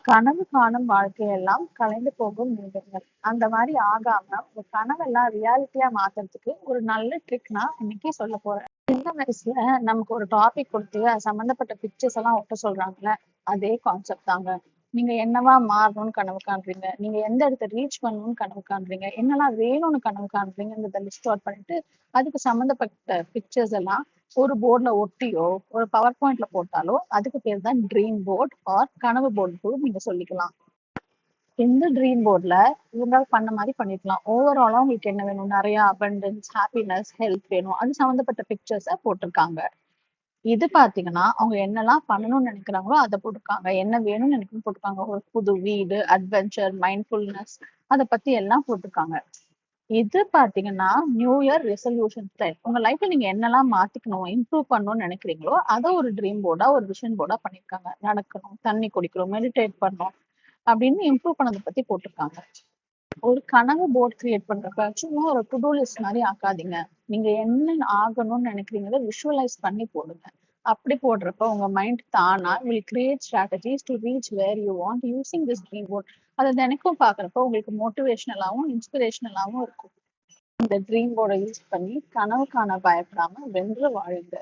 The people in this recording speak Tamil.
கனவு காணும் வாழ்க்கையெல்லாம் கலைந்து போகும் நிமிடங்கள். அந்த மாதிரி ஆகாம உங்க கனவெல்லாம் ரியாலிட்டியா மாத்துறதுக்கு ஒரு நல்ல ட்ரிக் நான் இன்னைக்கு சொல்ல போறேன். சின்ன வயசுல நமக்கு ஒரு டாபிக் கொடுத்து அது சம்பந்தப்பட்ட பிக்சர்ஸ் எல்லாம் ஒட்ட சொல்றாங்கல்ல, அதே கான்செப்ட் தாங்க. நீங்க என்னவா மாறணும்னு கனவு காண்றீங்க, நீங்க எந்த இடத்த ரீச் பண்ணணும்னு கனவு காண்றீங்க, என்னெல்லாம் வேணும்னு கனவு காண்றீங்கிறத லிஸ்ட் அவுட் பண்ணிட்டு அதுக்கு சம்பந்தப்பட்ட பிக்சர்ஸ் எல்லாம் ஒரு போர்ட்ல ஒட்டியோ ஒரு பவர் பாயிண்ட்ல போட்டாலோ அதுக்கு பேர் தான் ட்ரீம் போர்ட் ஆர் கனவு போர்டு கூட நீங்க சொல்லிக்கலாம். இந்த ட்ரீம் போர்ட்ல இவங்க பண்ண மாதிரி பண்ணிக்கலாம். ஓவராலா உங்களுக்கு என்ன வேணும், நிறைய அபண்டன்ஸ், ஹாப்பினஸ், ஹெல்த் வேணும், அது சம்பந்தப்பட்ட பிக்சர்ஸ போட்டிருக்காங்க. இது பாத்தீங்கன்னா அவங்க என்னெல்லாம் பண்ணணும்னு நினைக்கிறாங்களோ அதை போட்டிருக்காங்க, என்ன வேணும்னு நினைக்கணும்னு போட்டிருக்காங்க. ஒரு புது வீடு, அட்வென்ச்சர், மைண்ட்ஃபுல்னஸ், அதை பத்தி எல்லாம் போட்டிருக்காங்க. இது பாத்தீங்கன்னா நியூ இயர் ரெசல்யூஷன் ஸ்டைல். உங்க லைஃப்ல நீங்க என்னெல்லாம் மாத்திக்கணும், இம்ப்ரூவ் பண்ணணும்னு நினைக்கிறீங்களோ அதை ஒரு ட்ரீம் போர்டா, ஒரு விஷன் போர்டா பண்ணிருக்காங்க. நடக்கணும், தண்ணி குடிக்கணும், மெடிடேட் பண்ணணும் அப்படின்னு இம்ப்ரூவ் பண்ணதை பத்தி போட்டிருக்காங்க. ஒரு கனவு போர்ட் கிரியேட் பண்றப்ப சும்மா ஒரு டு டூ லிஸ்ட் மாதிரி ஆக்காதீங்க. நீங்க என்ன ஆகணும்னு நினைக்கிறீங்களோ விஷுவலைஸ் பண்ணி போடுங்க. அப்படி போடுறப்ப உங்க மைண்ட் தானா will create strategies to reach where you want using this dream board. அதை தினைக்கும் பாக்குறப்ப உங்களுக்கு மோட்டிவேஷனலாவும் இன்ஸ்பிரேஷனலாவும் இருக்கும். இந்த ட்ரீம் போர்டை யூஸ் பண்ணி கனவு காண பயப்படாம வென்று வாழுங்க.